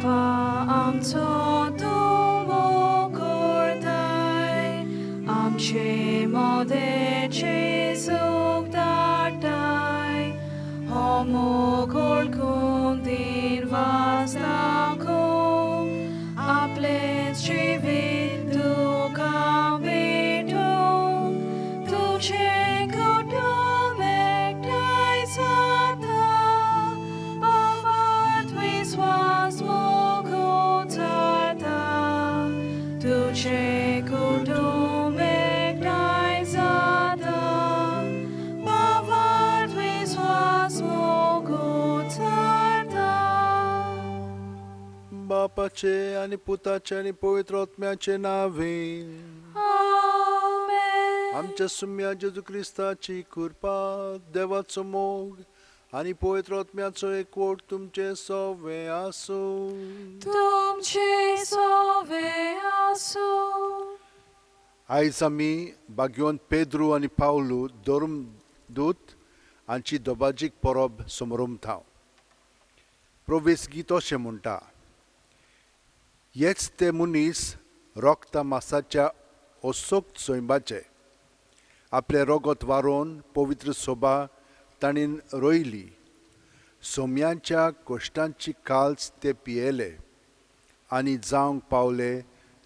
आमचो तूं मोगोरताय आमचे मोदेचे सूख धाडटाय हो मोगोर कुंदीर वाचनाको आपलेच जिवीत तुका भेटून तुझे कुटुंब एकठांय जाता पावत विश्वास मोगोरता तुझे कुटुंब एकठांय जाता पावत विश्वास मोगोरता बापाचे आणि पुताचे आणि पवित्र आत्म्याचे नावीन आमेन आमच्या सुम्या जेजू ख्रिस्ताची कृपा देवाचो मोग आणि पवित्र आत्म्याचो एकवट तुमचे सवे आसो तुमचे सोवे आसो आयज आमी भाग्यवंत पेद्रू आणि पावलू धर्म दूत हांची दोबाजीक परब समारंभाव प्रवेश गीत अशें म्हणटा हेच ते मनीस रोगता मासाच्या ओसोक सोयंबाचे आपले रोगत वारोवन पवित्र सोबा ताणीन रोयली सोम्यांच्या कोश्टांची काल्स ते पियेले आनी जावंक पावले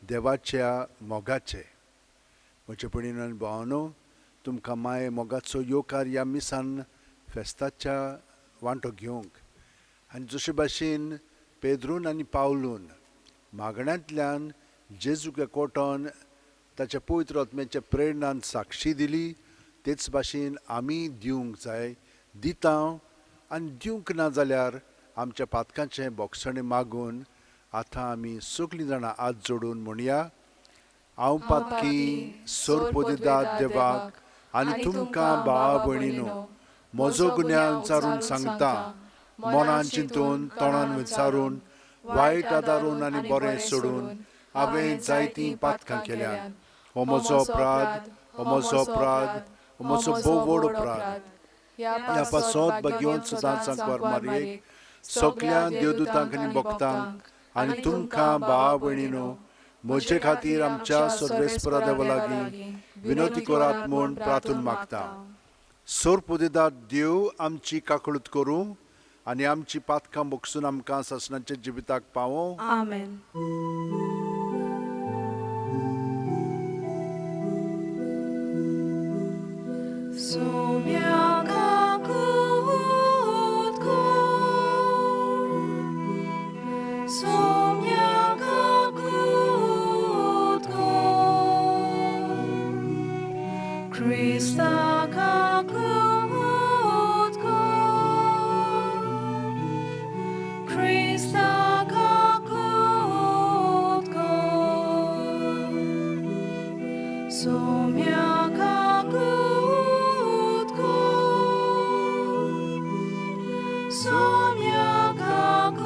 देवाच्या मोगाचे म्हजे पडीन आनी भावनो तुमकां माये मोगाचो योकार ह्या मिसान फेस्ताच्या वांटो घेवंक आनी जशे भाशेन पेद्रून आनी पावलून मागण्यांतल्यान जेजूक एकवटोन ताच्या पवित्र आत्म्याच्या प्रेरणान साक्षी दिली तेच भाशेन आमी दिवंक जाय दिता आनी दिवंक ना जाल्यार आमच्या पातकांचें बोगसणें मागून आतां आमी सगळीं जाणां हात जोडून म्हणया हांव पातकी सोरपोदिदाद देवाक आनी तुमकां भावा भयणीनो म्हजो गुन्यांव विचारून सांगता मनान चिंतून तोंडान विचारून वायट आदारून आनी बरें सोडून हांवें जायतीं पातकां केल्यात हो म्हजो अपराध हो म्हजो अपराध हो म्हजो भोव व्हड अपराध ह्या पासत भाग्यवंत सदांच सांकवार मारयेक सगळ्या देवदूतांक आनी भक्तांक आनी तुमकां भावा भयणीनो म्हजे खातीर आमच्या सर्वेस्परा देवा लागीं विनोती करात म्हूण प्रार्थना मागता सोरपोदिदाद देव आमची काकळूत करूं आनी आमची पातकां बोगसून आमकां ससनाच्या जिविताक पावो आमेन Krista kakut ko Krista kakut ko Somya kakut ko Somya kakut ko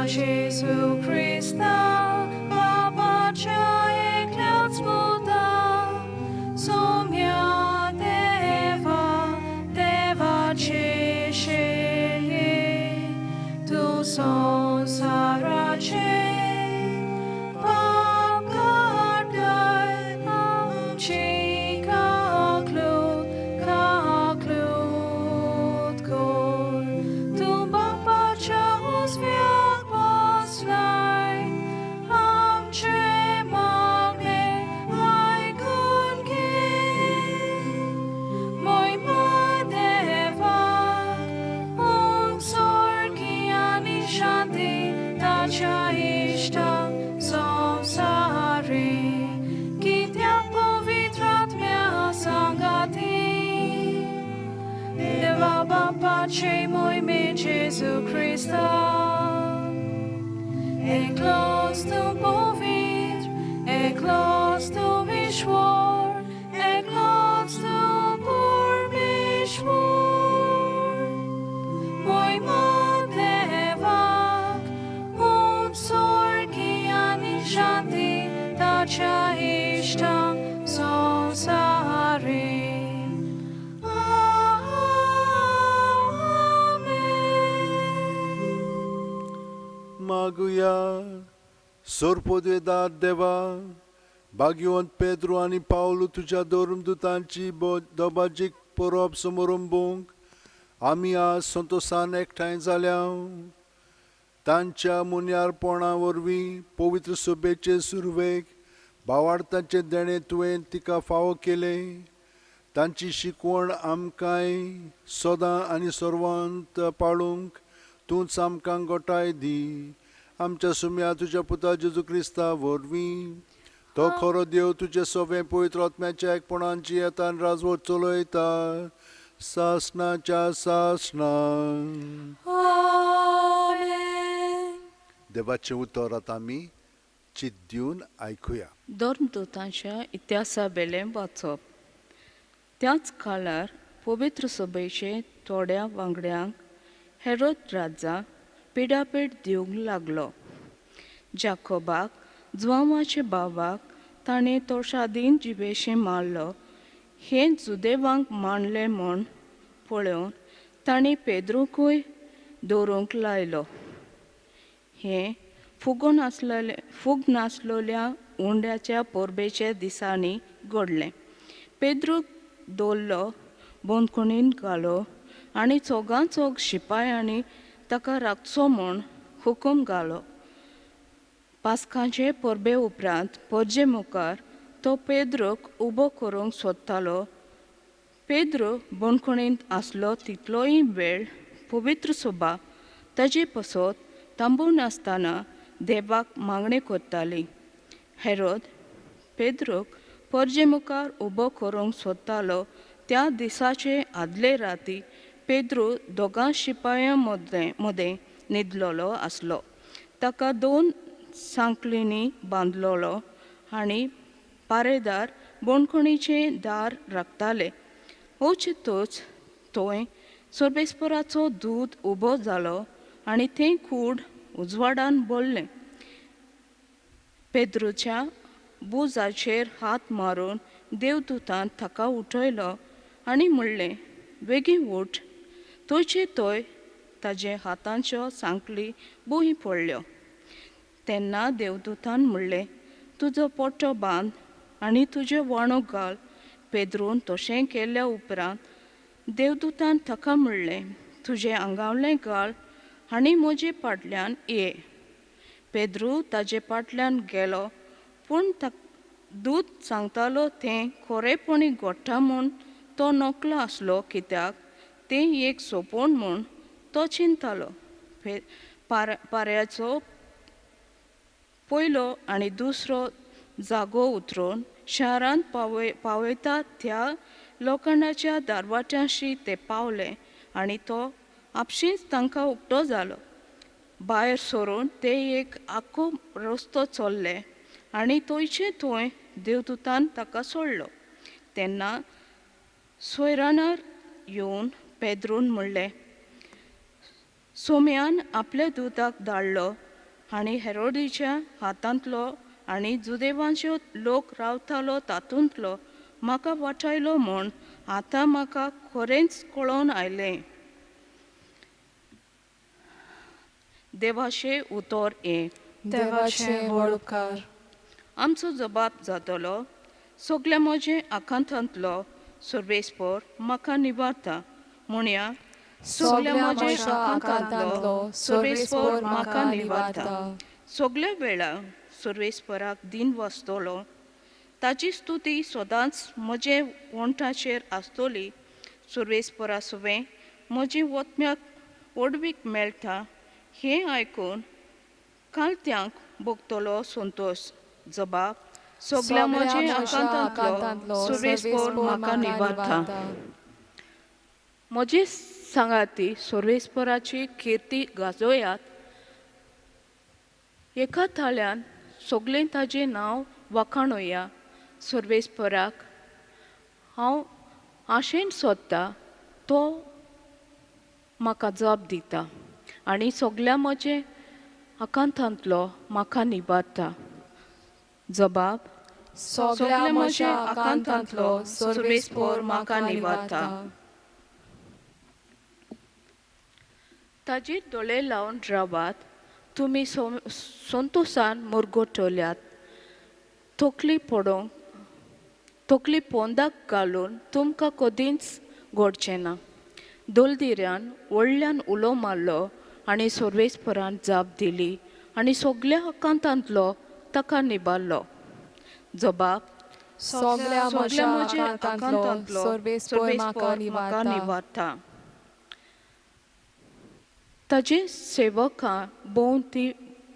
Jesu Christa, Babacia ekliat sputa, Somia Deva, Deva Cescelie, Tu son sarace, Pagardai, Amci Kaklut, Kaklut. मागुया. सोरपोदेदार देवा, भाग्यवंत पेद्रो आनी पावलो तुझ्या दोरमदूतांची दोबाजीक परब समारंभोवंक आमी आज संतोशान एकठांय जाल्या. तांच्या मुन्यारपणा वरवीं पवित्र सभेचे सुरवेक भावार्थाचे देणे तुवें तिका फावो केले. तांची शिकवण आमकांय सदां आनी सर्वांत पाळूंक तूंच आमकां गोठाय दी. आमच्या सुम्या तुज्या पुता जेजू क्रिस्ता वरवीं तो खरो देव तुजे सवे पवित्र आत्म्याच्या एकपणांची येतान राजवट चलयता सासणाच्या सासणा. आमेन. देवाचें उतर आतां आमी चित दिवन आयकुया. धर्मदूतांच्या इतिहासा बेलें वाचप. त्याच काळार पवित्र सभेचे थोड्या वांगड्यांक हेरोद राजा पिडापेट दिवंक लागलो. जाकोबाक जुआवाच्या भावाक ताणें तोशादीन जिबेशें मारलो. हें जुदेवांक मांडलें म्हूण पळोवन ताणें पेद्रूकूय दवरूंक लायलो. हें फूग नासलेल्या उंड्याच्या परबेच्या दिसांनी घडलें. पेद्रूक दवरलो, बंदखणीन घालो आनी चोगां चोग शिपायांनी ताका राखचो म्हूण हुकूम घालो. पास्काचे परबे उपरांत परजे मुखार तो पेद्रूक उबो करूंक सोदतालो. पेद्रू बंदखणींत आसलो तितलोय वेळ पवित्र सभा ताजे पासत थांबून आसतना देवाक मागणी करताली. हेरोद पेद्रूक परजे मुखार उबो करूंक सोदतालो त्या दिसाचे आदले राती पेद्रू दोगां शिपायां मदें न्हिदलोलो आसलो. ताका 2 सांकलींनी बांदलोलो आनी पारेदार बंदखणीचें दार राखताले. ओचितूच थंय सर्बेस्पराचो दूत उबो जालो आनी तें कूड उजवाडान भरलें. पेद्रूच्या बुजाचेर हात मारून देवदूतान ताका उठयलो आनी म्हणलें, बेगीन उठ. थंयचे थंय ताजे हातांच्यो सांकली बुही पडल्यो. तेन्ना देवदूतान म्हणलें, तुजो पोटो बांद आनी तुजे वाणूक घाल. पेद्रून तशें केल्या उपरांत देवदूतान ताका म्हणलें, तुजें आंगावलें घाल आनी म्हजे फाटल्यान ये. पेद्रू ताजे फाटल्यान गेलो, पूण दूत सांगतालो तें खरेपणी घडटा म्हूण तो नकलो आसलो, कित्याक तें एक सोपोन म्हूण तो चिंतालो. पाऱ्याचो पयलो आनी दुसरो जागो उतरून शारांत पावयता त्या लोखंडाच्या दारवाट्यांशी ते पावले आनी तो आपशींच तांकां उक्तो जालो. भायर सरून ते एक आख्खो रस्तो चल्ले आनी थंयचे थंय देवदूतान ताका सोडलो. तेन्ना सोयरानार येवन पेद्रून म्हणलें, सोम्यान आपल्या दुताक धाडलो आनी हेरोदीच्या हातांतलो आनी जुदेवांचो लोक रावतालो तातूंतलो म्हाका वाटायलो म्हूण आतां म्हाका खरेंच कळोवन आयलें. देवाचें उतर हें. देवाचें वळखार. आमचो जबाब जातलो, सगल्या म्हजे आकांतांतलो सर्वेस्पर म्हाका निबारता. म्हणया, सगल्या म्हज्या आकांतांतलो सर्वेस्पर म्हाका निबारता. सगल्या वेळा सर्वेस्पराक दिन वाचतलो. ताची स्तुती सदांच म्हजे वंठाचेर आसतली. सर्वेस्परा सवें म्हजी वतम्याक ओडवीक मेळटा हें आयकून कालत्यांक भोगतलो संतोश. जबाब, सगल्या म्हज्या आकांतांतलो सर्वेस्पर म्हाका निबारता. म्हजे सांगाती सर्वेस्पराची किर्ती गाजोयात. एका थाळ्यान सगळें ताजें नांव वखाणुया. सर्वेस्पराक हांव आशेन सोदता तो म्हाका जाप दिता आनी सगल्या म्हजे आकांतांतलो म्हाका निबारता. जबाब, सगल्या म्हज्या आकांतांतलो सर्वेस्पर म्हाका निबारता. ताजेर दोळे लावन रावात. तुमी संतोषान मुरगोटल्यात. तकली पोंदाक घालून तुमकां कधीच घडचें ना. दोलदिऱ्यान व्हडल्यान उलो मारलो आनी सर्वेस्परान जाप दिली आनी सगल्या अकांतांतलो ताका निबारलो. जबाब सगल्या सगल्या म्हज्या अकांतांतलो सर्वेस्पर म्हाका निवारता. निवारता. ताजे सेवकां भोंवती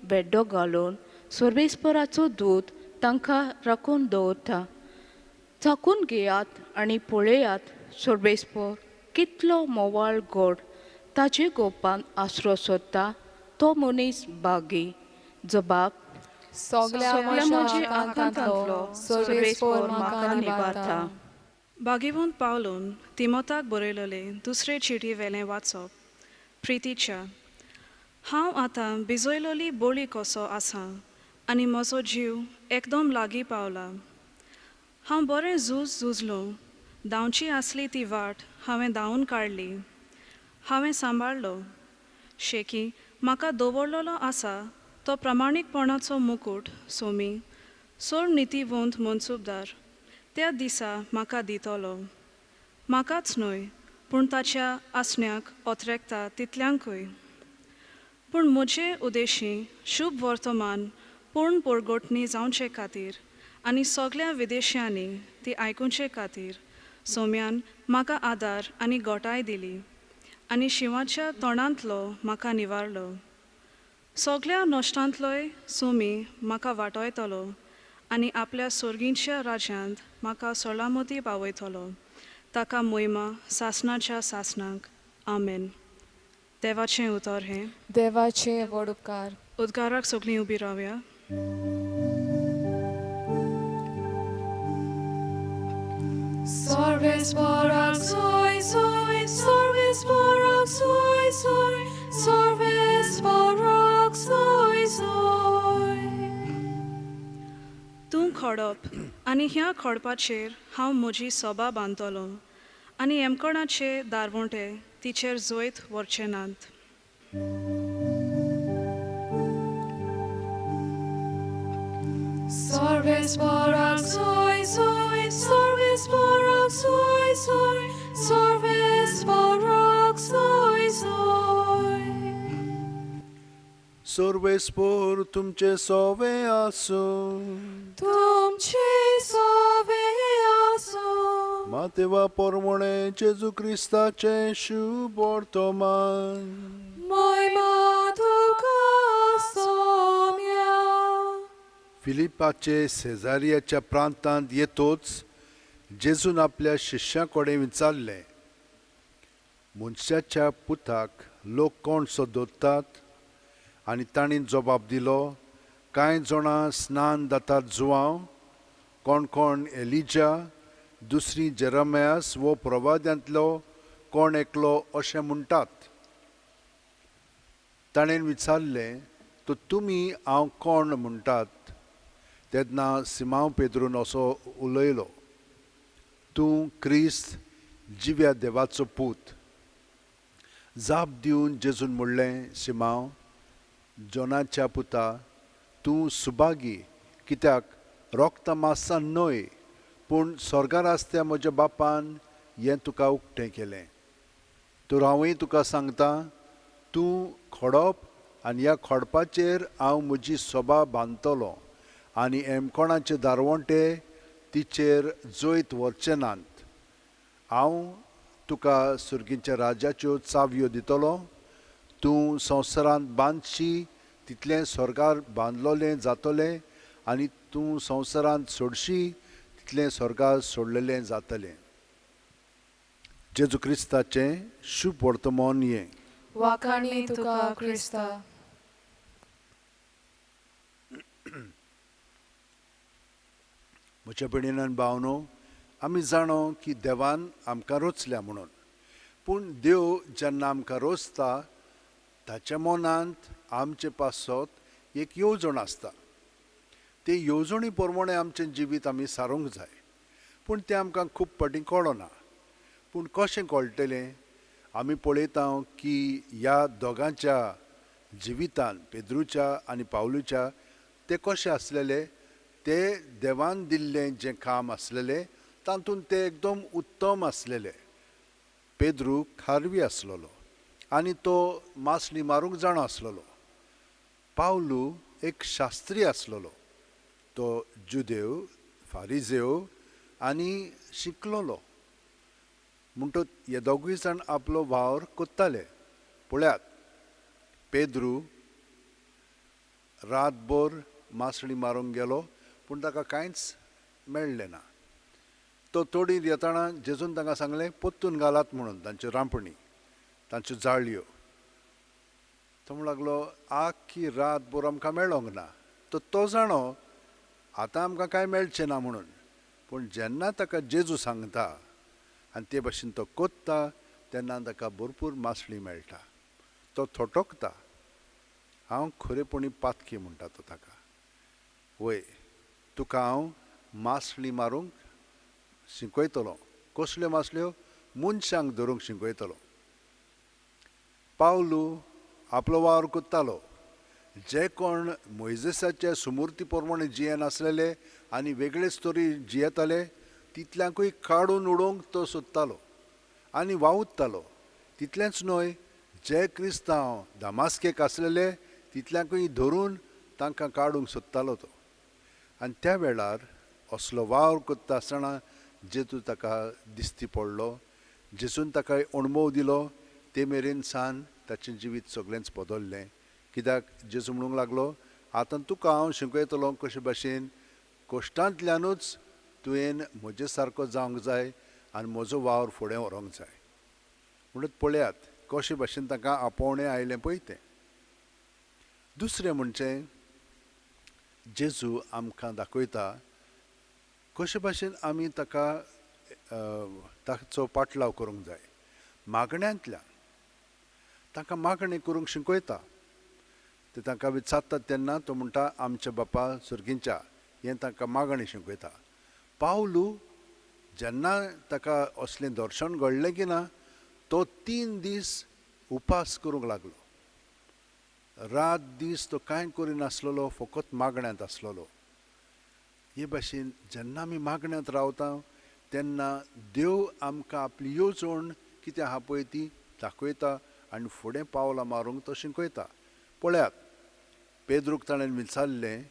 बेड्डो घालून सर्वेस्पराचो दूत तांकां राखून दवरता. चाकून घेयात आनी पळयात सर्वेस्पर कितलो मोवाळ गोड ताजे गोपान आसरो सोदता तो मनीस बागी. जबाब सगल्या म्हज्या अकांतांतलो सर्वेस्पर म्हाका निवारता. बागेवंत पावलून तिमोथाक बरयलेले दुसरे चिटी वेलें वाचप. प्रितीच्या, हांव आतां भिजयलोली बोळी कसो आसां आनी म्हजो जीव एकदम लागीं पावला. हांव बरें झुजलों. धांवची आसली ती वाट हांवें धांवन काडली. हांवें सांबाळलो. शेकी म्हाका दवरलेलो आसा तो प्रामाणीकपणाचो मुकूट सोमी सोड नितीवंत मनसूबदार त्या दिसा म्हाका दितलो. म्हाकाच न्हय पूण ताच्या आसण्याक ओतरेकता तितल्यांकूय. पूण म्हजे उद्देशी शुभ वर्तमान पूर्ण परगटणी जावचे खातीर आनी सगल्या विदेशांनी ती आयकुचे खातीर सोम्यान म्हाका आदार आनी घोटाय दिली आनी शिवाच्या तोंडांतलो म्हाका निवारलो. सगल्या नश्टांतलोय सोमी म्हाका वाटयतलो आनी आपल्या सोर्गींच्या राज्यांत म्हाका सोलामती पावयतलो. ताका मोहिमा सासणाच्या सासणाक. आमेन. देवाचें उतर हें. देवाचे व्हड उपकार. उद्गाराक सगळीं उबी रावया. सर्वेस्पराक सोय सोय, सर्वेस्पराक सोय सोय, सर्वेस्पराक सोय सोय. तूं खडप आनी ह्या खडपाचेर हांव म्हजी सोबा बांदतलों आनी एमकणाचे दारवोंटे तिचेर जोयत व्हरचे नात. सर्वेस्पराक सोय सोय, सर्वेस्पराक सोय सोय, सर्वेस्पराक सोय सोय. सर्वेस्पोर तुमचे सोवे आसूं. तुमचे सोवे आसूं. मातेवा पोरमोणे जेजू क्रिस्ताचे शुभ वर्तमान. मोहिमा तुका सोम्या. फिलिपाचे सेजारियाच्या प्रांतांत येतोच जेजून आपल्या शिश्यां कडेन विचारलें, मनशाच्या पुताक लोक कोण सोदतात? आनी तांणी जबाब दिलो, कांय जाणां स्नान जातात जुवांव, कोण कोण एलिजा, दुसरी जेरमेयास वो प्रवाद्यांतलो कोण एकलो अशें म्हणटात. ताणें विचारलें, तो तुमी हांव कोण म्हणटात? तेन्ना सिमांव पेद्रून असो उलयलो, तूं क्रिस्त जिव्या देवाचो पूत. जाप दिवन जेजून म्हणलें, सिमांव जोनाच्या पुता, तूं सुभागी, कित्याक रोगता मांसान न्हय पूण स्वर्गार आसत्या म्हज्या बापान हें तुका उक्तें केलें. तर हांवूय तुका सांगता, तूं खडप आनी ह्या खडपाचेर हांव म्हजी सोबा बांदतलों आनी एमकोणाचे दारवोंटे तिचेर जोयत व्हरचे नात. हांव तुका सुर्गींच्या राज्याच्यो चावयो दितलो. तूं संवसारांत बांदशी तितलें स्वर्गार बांदलोलें जातलें आनी तूं संवसारांत सोडशी तितलें स्वर्गार सोडलेलें जातलें. जेजू क्रिस्ताचें शुभ वर्तमान हें. वाखाणी तुका क्रिस्ता. म्हज्या भयणीन भावनो, आमी जाणो की देवान आमकां रोचल्या म्हणून, पूण देव जेन्ना आमकां रोचता ताच्या मनांत आमचे पासत एक येवजण आसता. ते येवजणी प्रमाणे आमचें जिवीत आमी सारूंक जाय, पूण तें आमकां खूब फावटीं कळना. पूण कशें कळटलें? आमी पळयता की ह्या दोगांच्या जिवितान पेद्रूच्या आनी पावलूच्या ते कशे आसलेले, ते देवान दिल्लें जें काम आसलेलें तातूंत ते एकदम उत्तम आसलेले. पेद्रू खारवी आसलेलो आनी तो मासली मारूंक जाणो आसलेलो. पावलू एक शास्त्री आसलेलो, तो जुदेव फारिजेव आनी शिकलोलो. म्हणटच हे दोगूय जाण आपलो वावर कोत्ताले. पळयात, पेद्रू रातभर मासळी मारूंक गेलो पूण ताका कांयच मेळ्ळें ना. तो तोडीर येताना जेजून तांकां सांगलें पोत्तून घालात म्हणून तांच्यो रांपणी, तांच्यो जाळयो. तो म्हणूंक लागलो आख्खी रातभर आमकां मेळोंक ना. तो जाणो आतां आमकां कांय मेळचें ना म्हणून, पूण जेन्ना ताका जेजू सांगता आनी ते भाशेन तो कोत्ता तेन्ना ताका भरपूर मासळी मेळटा. तो थोटोकता, हांव खरेपणी पातकी म्हणटा तो ताका. वय, तुका हांव मासळी मारूंक शिकयतलो. कसल्यो मासल्यो? मनशांक धरूंक शिकयतलो. पावलू आपलो वावर कोत्तालो. जे कोण मोइजेसाचे सुमूर्ती प्रमाणे जियेनासलेले आनी वेगळेच तरी जियेताले तितल्यांकूय काडून उडोवंक तो सोदतालो आनी वावुरतालो. तितलेंच न्हय, जे क्रिस्तांव दामास्केक आसलेले तितल्यांकूय धरून तांकां काडूंक सोदतालो तो. आनी त्या वेळार असलो वावर कोत्ता आसतना जेजू ताका दिश्टी पडलो. जेजून ताका अणभव दिलो. ते मेरेन सान ताचें जिवीत सगळेंच बदल्लें. कित्याक जेजू म्हणूंक लागलो आतां तुका हांव शिकयतलो कशे भाशेन कश्टांतल्यानूच तुवें म्हजे सारको जावंक जाय आनी म्हजो वावर फुडें व्हरोंक जाय. म्हणून पळयात कशे भाशेन ताका आपोवणें आयलें पळय तें. दुसरें म्हणजे जेजू आमकां दाखयता कशे भाशेन आमी ताचो पाटलाव करूंक जाय. मागण्यांतल्यान तांकां मागणें करूंक शिकयता. ते तांकां विचारतात तेन्ना तो म्हणटा आमच्या बापा सुर्गींच्या, हें तांकां मागणें शिकयता. पावलू जेन्ना ताका असलें दर्शन घडलें की ना, तो 3 दीस उपास करूंक लागलो. रात दीस तो कांय करिनासलेलो, फकत मागण्यांत आसलेलो. हे भाशेन जेन्ना आमी मागण्यांत रावता तेन्ना देव आमकां आपली येवजण कितें आहा पळय ती दाखयता आनी फुडें पावलां मारूंक तो शिकयता. पळयात, पेद्रूक ताणें विचारलें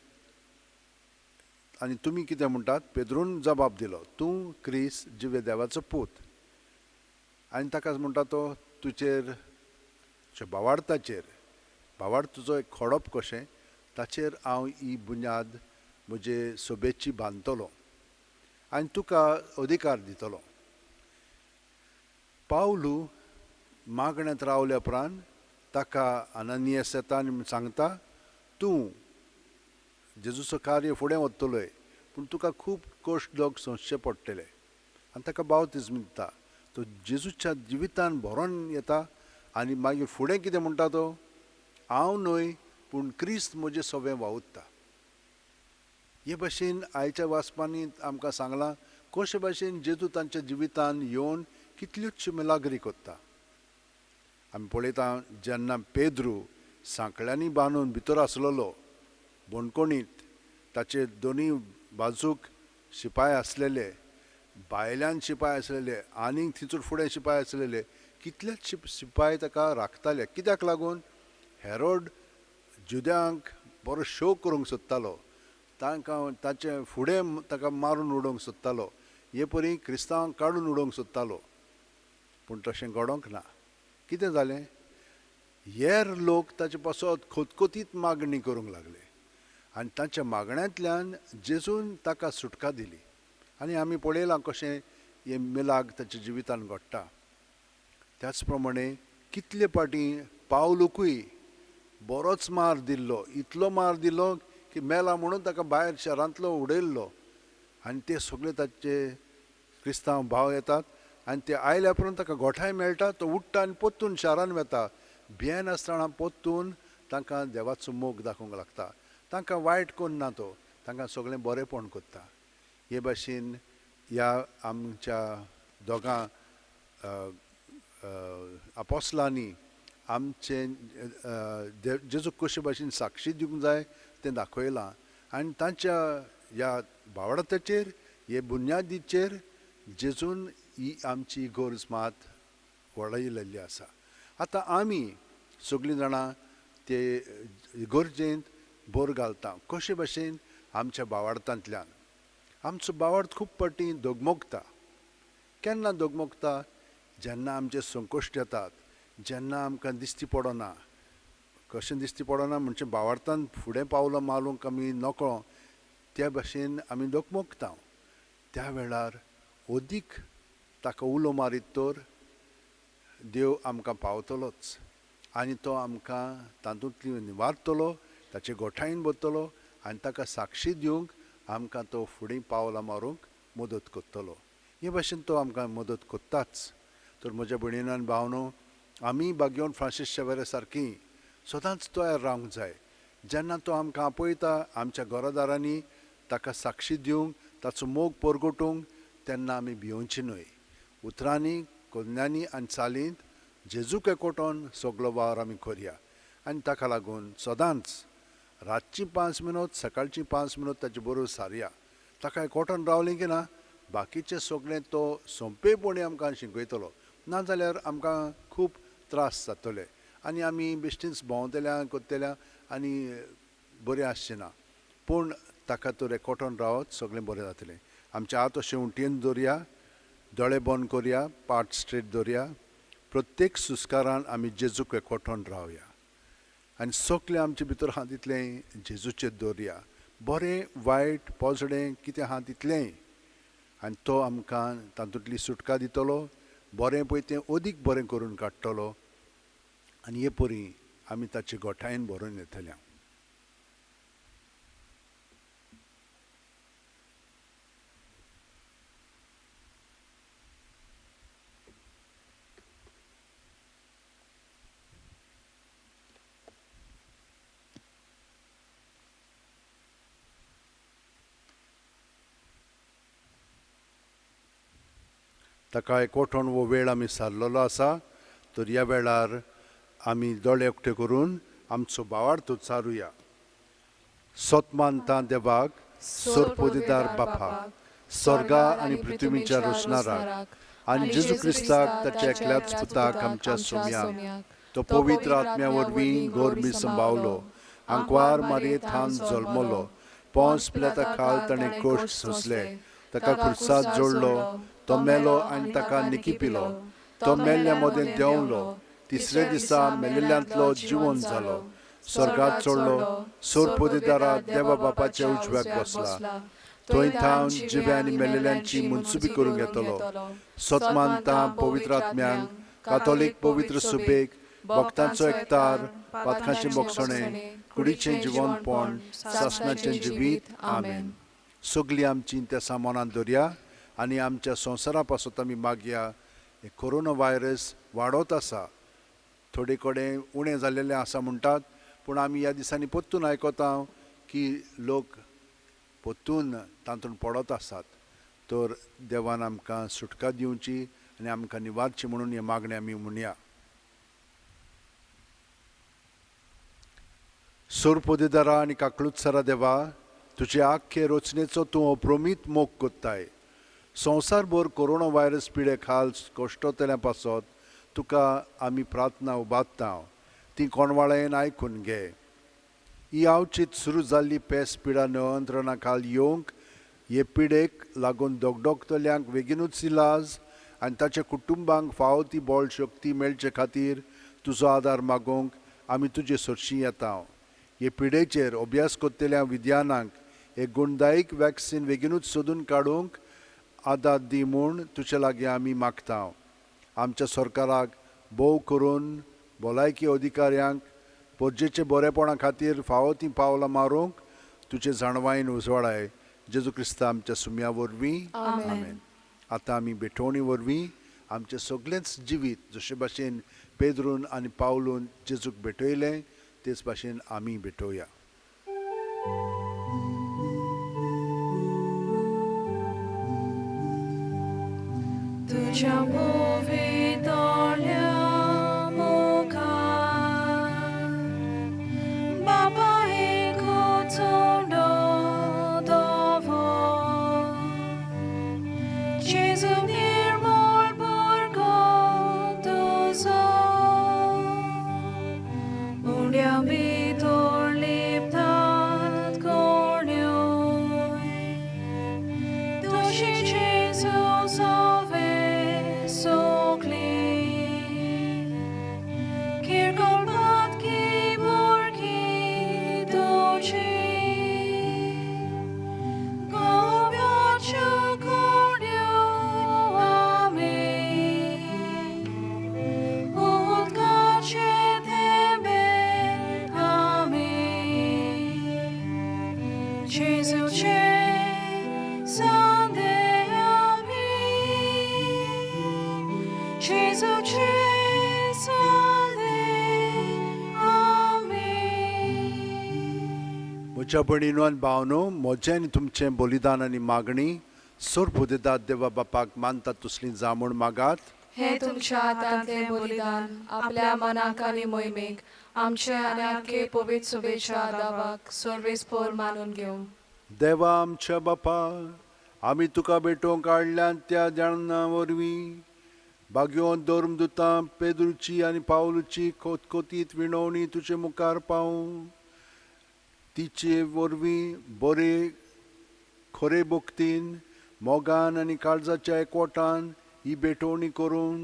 आनी तुमी कितें म्हणटात? पेद्रून जबाब दिलो, तूं क्रिस्त जिवे देवाचो पूत. आनी ताका म्हणटा तो तुजेर भावार्थ तुजो एक खडप कशें, ताचेर हांव ही बुन्याद म्हजे सोबेची बांदतलो आनी तुका अधिकार दितलो. पावलू मागण्यांत रावल्या उपरांत ताका अननियास येता आनी सांगता तूं जेजूचो कार्य फुडें व्हरतलोय पूण तुका खूब कश्ट लोक सोंसचे पडटले. आनी ताका बावतिजम दिता. तो जेजूच्या जिवितान भरोन येता आनी मागीर फुडें कितें म्हणटा तो, हांव न्हय पूण क्रिस्त म्हजें सवें वावुरता. हे भाशेन आयच्या वाचपांनी आमकां सांगलां कशे भाशेन जेजू तांच्या जिवितान येवन कितल्योच मिलाग्री कोत्ता. आमी पळयता जेन्ना पेद्रू सांकळ्यांनी बांदून भितर आसलेलो बोणकोणींत, ताचे दोनी बाजूक शिपाय आसलेले, भायल्यान शिपाय आसलेले आनीक थिंचूर फुडें शिपाय आसलेले, कितलेच शिपाय ताका राखताले. कित्याक लागून? हेरोड जुद्यांक बरो शो करूंक सोदतालो, तांकां ताचे फुडें ताका मारून उडोवंक सोदतालो, हे परी क्रिस्तांवांक काडून उडोवंक सोदतालो. पूण तशें घडोवंक ना. कितें जालें? हेर लोक ताचे पासत खोतकोतीत मागणी करूंक लागले आनी तांच्या मागण्यांतल्यान जेजून ताका सुटका दिली. आनी आमी पळयलां कशें हे मिलाग ताच्या जिवितान घडटा. त्याच प्रमाणे कितले फाटी पावलूकूय बरोच मार दिल्लो, इतलो मार दिल्लो की मेला म्हणून ताका भायर शारांतलो उडयल्लो. आनी ते सगळे ताचे क्रिस्तांव भाव येतात आनी ते आयल्या उपरांत ताका गोठाय मेळटा. तो उठ्ठा आनी पोत्तून शारान वता. भियेन आसतना पोत्तून तांकां देवाचो मोग दाखोवंक लागता. तांकां वायट कोन्ना तो, तांकां सगळें बरेंपण कोत्ता. हे भाशेन ह्या आमच्या दोगां आपोस्लांनी आमचे जेजू कशे भाशेन साक्षी दिवंक जाय तें दाखयलां आनी तांच्या ह्या भावडाताचेर हे बुन्यादीचेर जेजून ही आमची इगोर्ज मात वळयलेली आसा. आतां आमी सगळीं जाणां ते इगोर्जेंत बोर घालता कशे भाशेन आमच्या भावार्थांतल्यान. आमचो भावार्थ खूब फावटी दोगमोगता. केन्ना दोगमोगता? जेन्ना आमचे संकश्ट येतात, जेन्ना आमकां दिश्टी पडना. कशें दिश्टी पडना म्हणजे भावार्थान फुडें पावलो मारूंक आमी नकळो त्या भाशेन आमी दोगमोगता. त्या वेळार अदीक ताका उलो मारीत तर देव आमकां पावतलोच आनी तो आमकां तातूंतली निवारतलो, ताचे गोठायेन बसतलो आनी ताका साक्षी दिवंक आमकां तो फुडें पावलां मारूंक मदत करतलो. हे भाशेन तो आमकां मदत करताच. तर म्हज्या भयणीनो आनी भावनो, आमी बागेवन फ्रांसीस शेवेरे सारकीं सदांच तयार रावंक जाय. जेन्ना तो आमकां आपयता आमच्या घरादारांनी ताका साक्षी दिवंक, ताचो मोग परगटूंक, तेन्ना आमी भिवची न्हय. उतरांनी, कोन्यांनी आनी चालींत जेजूक एकवटोन सगळो वावर आमी करया. आनी ताका लागून सदांच रातची 5 मिनट, सकाळची 5 मिनट ताचे बरोबर सारया. ताका एकवटोन रावलें की ना बाकीचें सगळें तो सोंपेपणी आमकां शिकयतलो. नाजाल्यार आमकां खूब त्रास जातले आनी आमी बेश्टीच भोंवतल्या करतल्या आनी बरें आसचें ना. पूण ताका तर एकवटोन रावत सगळें बरें जातलें. आमचे हात अशें उंटयेन दवरया, दोळे बंद करया, पाट स्ट्रेट दवरया. प्रत्येक सुस्कारान आमी जेजूक एकवटोन रावया आनी सगळें आमचे भितर आहा तितलें जेजूचेर दवरया. बरें वायट पोजडें कितें आहा तितलेंय आनी तो आमकां तातूंतली सुटका दितलो. बरें पळय तें अदीक बरें करून काडटलो आनी हे परी आमी ताचे गोठायेन भरून येतल्या. ताका एकवटोन हो वेळ आमी सारलेलो आसा. तर ह्या वेळार आमी दोळे उक्ते करून आमचो भावार्थ उच्चारुया. सोतमानता देवाक, सोरपोदीदार बापाक, स्वर्गा आनी पृथ्वीच्या रचणाराक आनी जेजू क्रिस्ताक ताच्या एकल्याच पुताक आमच्या सुम्याक, तो पवित्र आत्म्या वरवीं गोरमी संभावलो, आंकवार मारयेंत थान जल्मलो, पोंस पिलाता खाल ताणें कोश्ट सोंसले, ताका क्रुसात जोडलो, तो मेलो आनी ताका निकी पिलो, तो मेल्ल्या मोदें देंवलो, तिसरे दिसा मेलिल्ल्यांतलो जिवंत जालो, स्वर्गात चडलो, सोरपोदीदारा देवा बापाच्या उजव्याक बसला, थंय थावन जिव्या आनी मेलिल्ल्यांची मुनसुबी करूंक येतलो. सोतमानता पवित्र आत्म्यांक, कातोलीक पवित्र सुबेक, भक्तांचो एकतार, पातकांचें मोगसणें, कुडीचें जिवंतपण, सासणाचें जिवीत. आमेन. सगळीं आमची त्या सामानान दवरया आनी आमच्या संवसारा पासत आमी मागया. हे कोरोना वायरस वाडत आसा, थोडे कडेन उणें जाल्लेलें आसा म्हणटात, पूण आमी ह्या दिसांनी परतून आयकता की लोक परतून तातूंत पडत आसात. तर देवान आमकां सुटका दिवची आनी आमकां निवारची म्हणून हे मागणें आमी म्हणया. सोरपोदीदारा आनी काकळुत्सरा देवा, तुजे आख्खे रचनेचो तूं अप्रमीत मोग कोत्ताय. संवसारभर कोरोना वायरस पिडे खाल कश्टतल्या पासत तुका आमी प्रार्थना उबारता. ती कोणवाळेन आयकून घे. ही आवचीत सुरू जाल्ली पेस पिडा नियंत्रणा खाल येवंक, हे पिडेक लागून दोगदोगतल्यांक बेगीनूच इलाज आनी ताच्या कुटुंबांक फावो ती बळ शक्ती मेळचे खातीर तुजो आदार मागोवंक आमी तुजे सरशीं येता. हे पिडेचेर अभ्यास करतल्या विद्यानांक एक गुणदायीक वॅक्सीन बेगीनूच सोदून काडूंक आदार दी म्हूण तुजे लागीं आमी मागता. आमच्या सरकाराक भोव करून भलायकी अधिकाऱ्यांक पोरजेचे बरेपणा खातीर फावो ती पावलां मारूंक तुजे जाणवायेन उजवाडाय. जेजू क्रिस्ता आमच्या सुम्या वरवीं. आमेन. आतां आमी बेठवणी वरवीं आमचें सगळेंच जिवीत जशे भाशेन पेद्रून आनी पावलून जेजूक भेटयलें तेच भाशेन आमी भेटोवया. तुझ्या मोवितल्या मोगा जेजूचे सोने आमेन. म्हज्या भयणीनो आनी भावनो, म्हजें आनी तुमचें बलिदान आनी मागणी सोर पुदेदाद देवा बापाक मानतात तसली जावं म्हूण मागात. हे तुमच्या हातांतले बलिदान आपल्या मनाक आनी मोहिमेक आमचे आनी आख्खे पवित्र सभेच्या दावाक सर्वेस्पर मानून घेवं. देवा आमच्या बापा, आमी तुका भेटोवंक काडल्यान त्या जाणा वरवीं भाग्योन धर्मदुतां पेद्रूची आनी पावलूची कोतकोतीत विणवणी तुजे मुखार पावूं. तिचे वरवीं बरे खरे भक्तीन मोगान आनी काळजाच्या एकवटान ही भेटवणी करून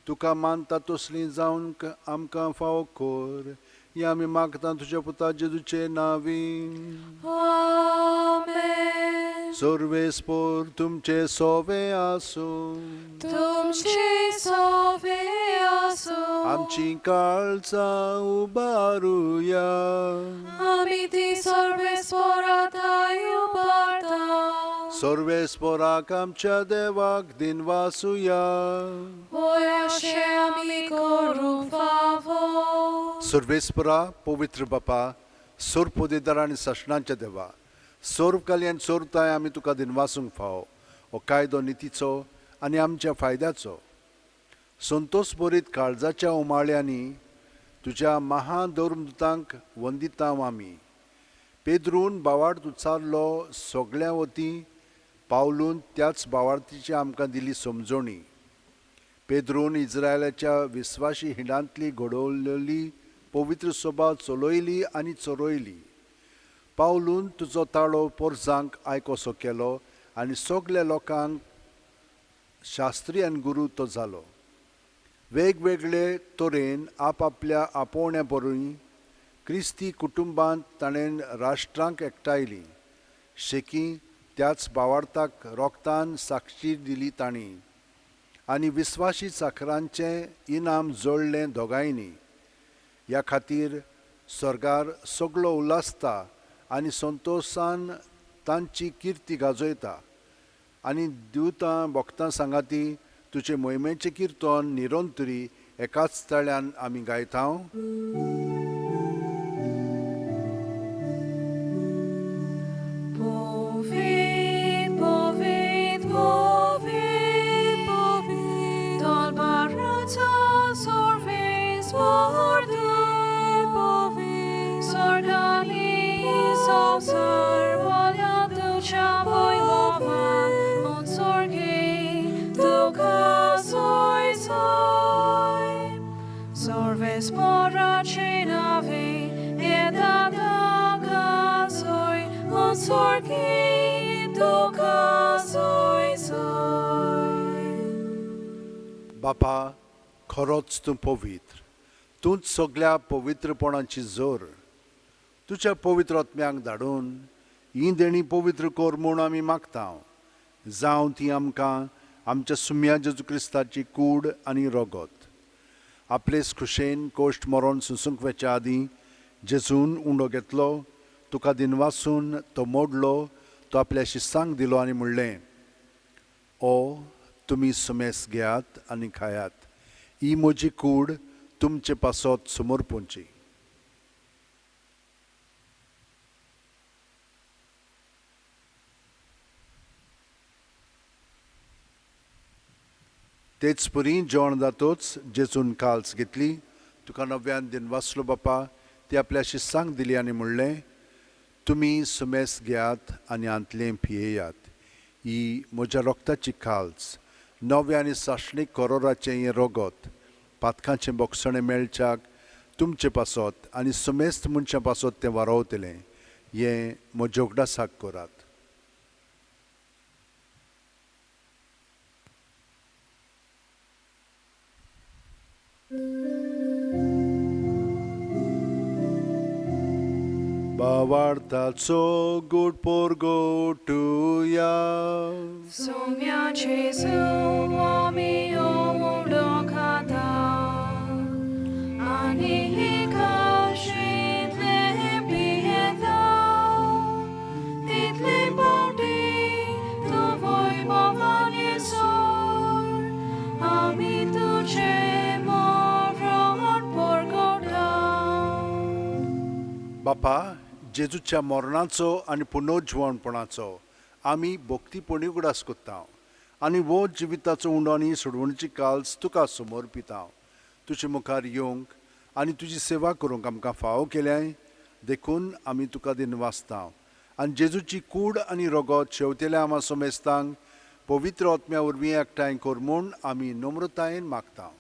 तुका मानता तसली जावन आमकां फावो कर. ही आमी मागता तुज्या पुता जेजूचे नांवीन. आमेन. सर्वेस्पर तुमचे सोवे आसूं. तुमचे सोवे आसूं. आमची काळजां उबारुया. आमी ती सर्वेस्परांताय उबारता. सर्वेस्पराक आमच्या देवाक दिनवासुया. होय अशें आमी करूंक फावो. सर्वेस्परा पवित्र बापा, सोर पोदेदार आनी सशणांच्या देवा, सोर्व कल्याण सोरताय आमी तुका दिनवासूंक फावो. हो कायदो नितीचो आनी आमच्या फायद्याचो. संतोश बरीत काळजाच्या उमाळ्यांनी तुज्या महान धर्मदुतांक वंदिता आमी. पेद्रून बावार्थ उचारलो सगळ्या वतीं पावलून त्याच बावार्थीची आमकां दिली समजोणी. पेद्रून इस्रायलाच्या विस्वासी हिंडांतली घडोवलेली पवित्र सभा चलयली आनी चरयली. पावलून तुजो ताळो पोरजांक आयकोसो केलो आनी सगल्या लोकांक शास्त्री आनी गुरू तो जालो. वेगवेगळे तरेन आपआपल्या आपोवण्या बरोय क्रिस्ती कुटुंबांत ताणें राष्ट्रांक एकठायली. शेकी त्याच भावार्थाक रोगतान साक्षी दिली तांणी आनी विस्वासी चाकरांचें इनाम जोडलें दोगांयनी. ह्या खातीर स्वर्गार सगळो उलासता आनी संतोशान तांची किर्ती गाजयता. आनी दिवतां भक्तां सांगाती तुजे मोहिमेचें किर्तन निरंतरी एकाच तळ्यान आमी गायता. बापा, खरोच तूं पवित्र. तूंच सगळ्या पवित्रपणाची जोर. तुज्या पवित्र आत्म्याक धाडून ही देणी पवित्र कर म्हूण आमी मागता. जावं ती आमकां आमच्या सुम्या जेजू क्रिस्ताची कूड आनी रगत. आपलेच खुशेन कोश्ट मरोन सुसूंक वेच्या आदीं जेजून उंडो घेतलो, तुका दिनवासून तो मोडलो, तो आपल्या शिस्सांक दिलो आनी म्हणलें, ओ तुमी सुमेस घेयात आनी खायात. ही म्हजी कूड तुमचे पासत समोर पोंची. तेच परी जेवण जातोच जेजून काल्स घेतली. तुका नव्यान दिनवासलो बापा, ती आपल्या शिस्सांक दिली आनी म्हणलें, तुमी सुमेस घेयात आनी आंतलें पियेयात. ही म्हज्या रोगताची काल्स, नवे आनी साश्णीक करोराचें हें रगत, पातकांचें बोगसणें मेळच्याक तुमचे पासत आनी सुमेस्त मनशां पासत तें वारोवतलें. हें म्हज्या उगडासाक करात. भावार्थाचो गूढ पोरगोटुया. Sumia Jesu ami omudo kata ani hikashitle pieta title body to voi bowanie sor ami tu बापा, जेजूच्या मरणाचो आनी पुनरुज्जीवनपणाचो आमी भक्तीपणी उगडास कोत्ता आनी वो जिविताचो उंडो आनी सोडवणीची काल्स तुका समोर पिता. तुजे मुखार येवंक आनी तुजी सेवा करूंक आमकां फावो केल्याय देखून आमी तुका दिनवासता आनी जेजूची कूड आनी रगत शेवतेल्या आमा सोमेस्तांक पवित्र आत्म्या वरवीं एकठांय कर म्हूण आमी नम्रतायेन मागता.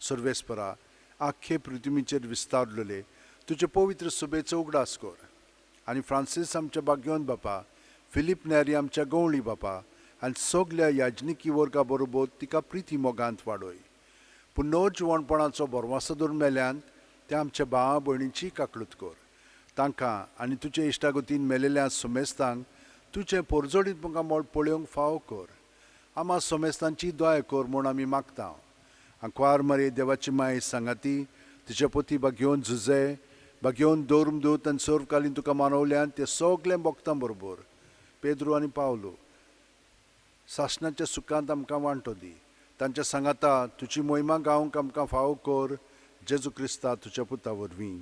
सर्वेस्परा, आख्खे पृथ्वीचेर विस्तारलेले तुजे पवित्र सुबेचो उगडास कर आनी फ्रांसीस आमच्या भाग्यवंत बापा, फिलीप नेरी आमच्या गवळी बापा आनी सगल्या याजनिकी वर्गा बरोबर तिका प्रिती मोगांत वाडय. पुनरुज्जीवनपणाचो भरवंसो दवरून मेल्यान त्या आमच्या भावा भयणीची काकळूत कर. तांकां आनी तुजे इश्टागतीन मेलेल्या सोमेस्तांक तुजें परजोडीत तुमकां मोल पळोवंक फावो कर. आमा सोमेस्तांची दया कर म्हूण आमी मागता. आंकवार मरे देवाची माय सांगाती, तिचे पती भाग्यवंत झुजे, भाग्यवंत दौरमदूत आनी सर्वकालीन तुका मानवल्यान ते सगळे भक्तां बरोबर पेद्रू आनी पावलो सासणाच्या सुखांत आमकां वांटो दी. तांच्या सांगाता तुजी मोहिमा गावंक आमकां फावो कर. जेजू क्रिस्ता तुज्या पुता वरवीं.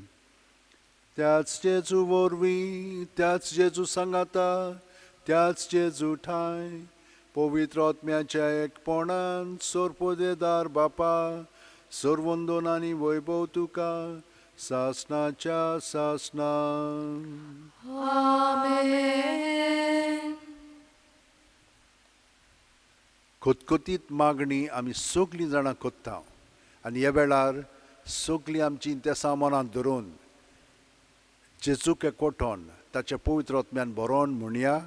त्याच जेजू वरवीं, त्याच जेजू सांगाता, त्याच जेजू ठाय पवित्र आत्म्याच्या एकपणान सोरपोदेदार बापा, सर्वंदोन आनी वैभव तुका सासणाच्या सासणा. आमेन. खोतखोतीत मागणी आमी सगलीं जाणां कोत्ता आनी ह्या वेळार सगलीं आमची इंतेसां मनांत धरून जेजूक एकवटोन ताच्या पवित्र आत्म्यान बरोवन म्हणया.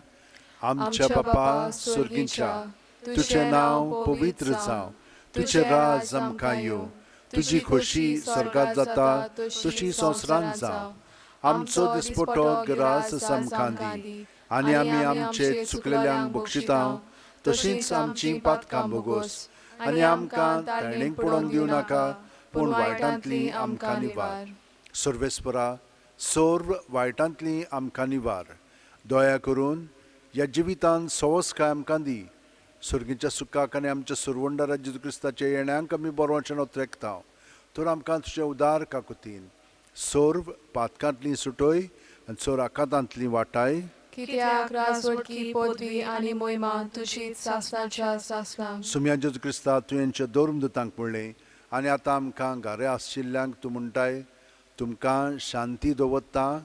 आमच्या बापा सुर्गीच्या, तुजें नांव पवित्र जावं, तुजें राज आमकां येवं, तुजी खोशी स्वर्गांत जाता तशी संवसारांत जावं. आमचो दिसपटो गिरास आमकां दी आनी आमी आमचे चुकलेल्यांक बक्षितांव तशींच आमचीं पातकां बोगोस आनी आमकां ताळणेक पडोवंक दिवं नाका पूण वायटांतलीं आमकां निवार. सर्वेस्परा, सर्व वायटांतलीं आमकां निवार. दया करून ह्या जिवितांत सवस्काय आमकां दी. सुर्गीच्या सुखाक आनी आमच्या सुरवंडा जेजू क्रिस्ताच्या येण्याक आमी बरोवचें नोत्रेकता. तर आमकां तुज्या उदार काकुतीन सर्व पातकांतलीं सुटय आनी चोर आकांतांतलीं वाटाय. कित्याक राजवटकी पदवी आनी मोहिमा तुजीच सासणाच्या सासणां. सुम्या जेजू क्रिस्ता तुवेंच्या दौरमदूतांक म्हणलें आनी आतां आमकां घारे आशिल्ल्यांक तूं म्हणटाय, तुमकां शांती दवरता,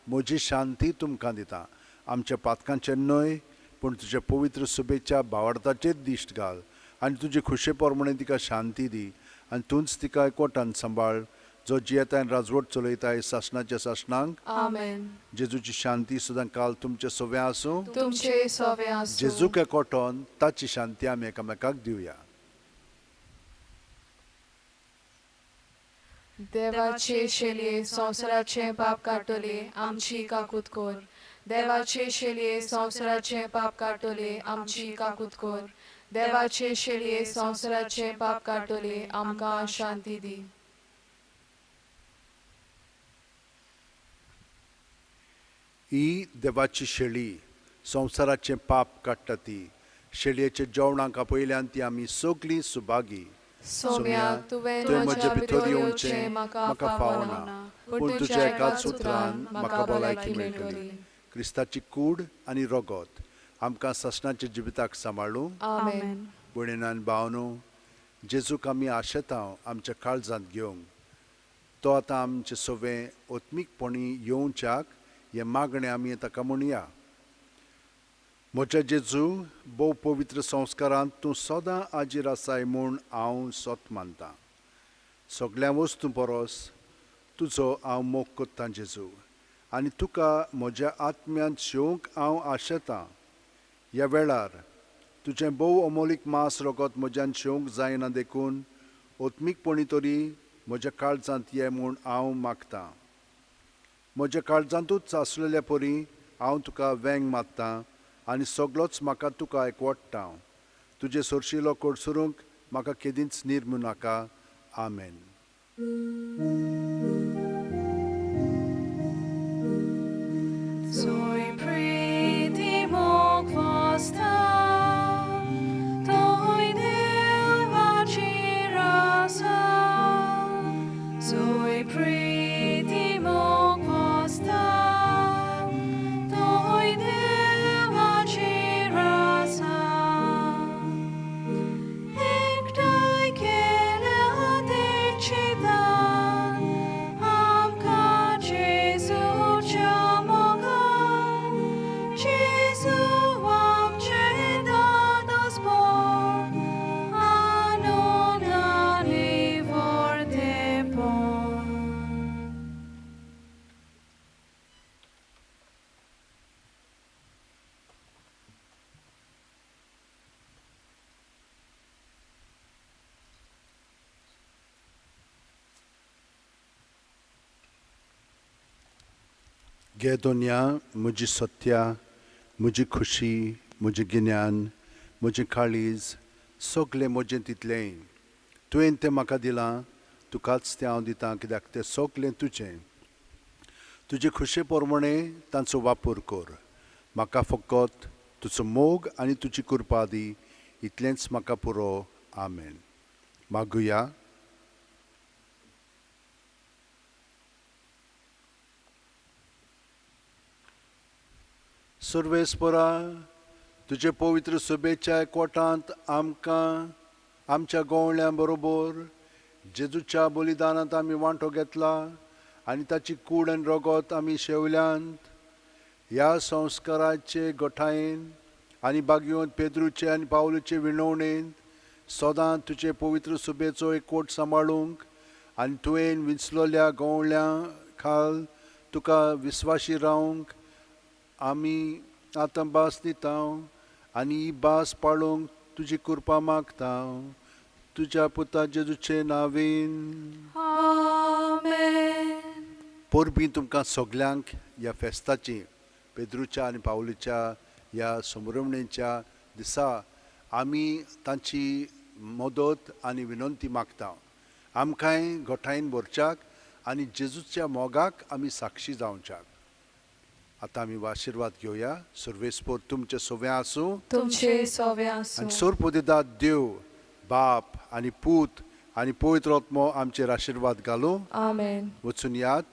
म्हजी शांती तुमकां दिता. आमच्या पातकांचें न्हय पूण तुज्या पवित्र सुबेच्या भावार्थाचेर दिश्ट घाल आनी तुजे खुशे पोरमणे तिका शांती दी आनी तूंच तिका एकवटान सांबाळ, जो जियेताय राजवट चलयताय सासणाच्या सासणांक. आमेन. जेजूची शांती सुद्दां काल तुमचे सोवे आसूं. तुमचे सोवे आसूं. जेजूक एकवटोन ताची शांती आमी एकामेकाक दिवया. देवाचे शेलये संवसाराचे पाप काडटले आमची काकूत कर. देवाचे शेलये संवसाराचे पाप काडटले आमची काकूत कर. देवाचे शेलये संवसाराचे पाप काडटले आमकां शांती दी. ही देवाची शेळी संवसाराचें पाप काडटा ती. शेळयेच्या जेवणाक आपयल्यान ती आमी सगलीं सुभागी. सोम्या, तुवें म्हज्या भितर येवचें म्हाका फावना, पूण तुज्या एकाच उतरान म्हाका भलायकी मेळटली. क्रिस्ताची कूड आनी रगत आमकां सासणाच्या जिविताक सांबाळूं. आमेन. भयणीन आनी भावनो, जेजूक आमी आशेता आमच्या काळजांत घेवंक. तो आतां आमचे सोवे ओत्मीकपणी येवच्याक हे मागणें आमी ताका म्हणया. म्हज्या जेजू, भोव पवित्र संस्कारांत तूं सदां आजीर आसाय म्हूण हांव सोत मानतां. सगळ्या वस्तू परस तुजो हांव मोग कोत्तां जेजू आनी तुका म्हज्या आत्म्यांत शेवंक हांव आशेतां. ह्या वेळार तुजें भोव अमोलीक मास रगत म्हज्यान शेवंक जायना देखून ओत्मीकपणी तरी म्हज्या काळजांत ये म्हूण हांव मागतां. म्हज्या काळजांतूच आसलेल्या परी हांव तुका वेंग मात्तां आनी सगळोच म्हाका तुका एकवटटा. तुजे सोरशिलो कोडसुरूंक म्हाका केदींच निर्मू नाका. आमेन. Soy pretty mog fasta, toi devaci rasa. Soy pretty mog fasta. घे दोनया म्हजी सत्या, म्हजी खुशी, म्हजें गिन्यान, म्हजें काळीज, सगलें म्हजें तितलें. तुवें तें म्हाका दिलां, तुकाच तें हांव दितां कित्याक तें सगलें तुजें. तुजे खुशे पोरमणे तांचो वापर कर. म्हाका फकत तुजो मोग आनी तुजी कृपा दी, इतलेंच म्हाका पुरो. आमेन. मागुया. सर्वेस्परा, तुजे पवित्र सभेच्या एकवटांत आमकां आमच्या गोवण्यां बरोबर जेजूच्या बलिदानांत आमी वांटो घेतला आनी ताची कूड आनी रगत आमी शेवल्यांत. ह्या संस्काराचे गोठायेन आनी बागयोंत पेद्रूचे आनी पावलूचे विणवणेंत सदां तुजे पवित्र सभेचो एकवट सांबाळूंक आनी तुवें विंचलोल्या गोवण्यां खाल तुका विस्वाशी रावंक आमी आतां भास दिता आनी ही भास पाळूंक तुजी कृपा मागता. तुज्या पुता जेजूचे नांवेन. आमेन. परबीं तुमकां सगल्यांक ह्या फेस्ताची, पेद्रूच्या आनी पावलीच्या ह्या समरमणेच्या दिसा आमी तांची मदत आनी विनंती मागता. आमकांय गोठायेन भरच्याक आनी जेजूच्या मोगाक आमी साक्षी जावच्याक. आतां आमी आशिर्वाद घेवया. सर्वेस्पोर तुमचे सोवे आसूं तुमचे सोवे आसूं. आनी सोरपोदिदाद देव बाप आनी पूत आनी पवित्र आत्मो आमचेर आशिर्वाद घालूं. आमेन. वचून याद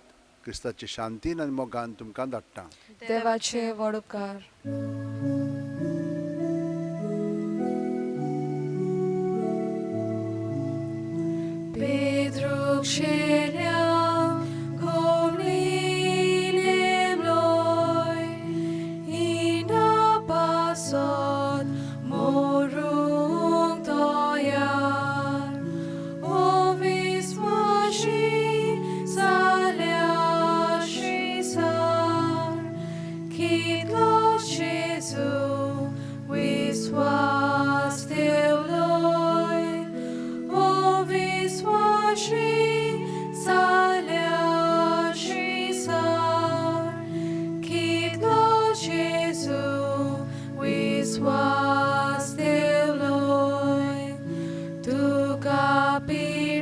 क्रिस्ताचे शांतीन आनी मोगान तुमकां धाडटा. देवाचे व्हड उपकार. Pedro Chelia, Cornine Bloy, Ina Pasot, Morung Toyar, Ovis Mashi, Salia Shisar, Kitlos Jesu, Wiswas Teoloi, Ovis Mashi, Salia Shisar, Kitlos Jesu, Wiswas Teoloi, Tu capi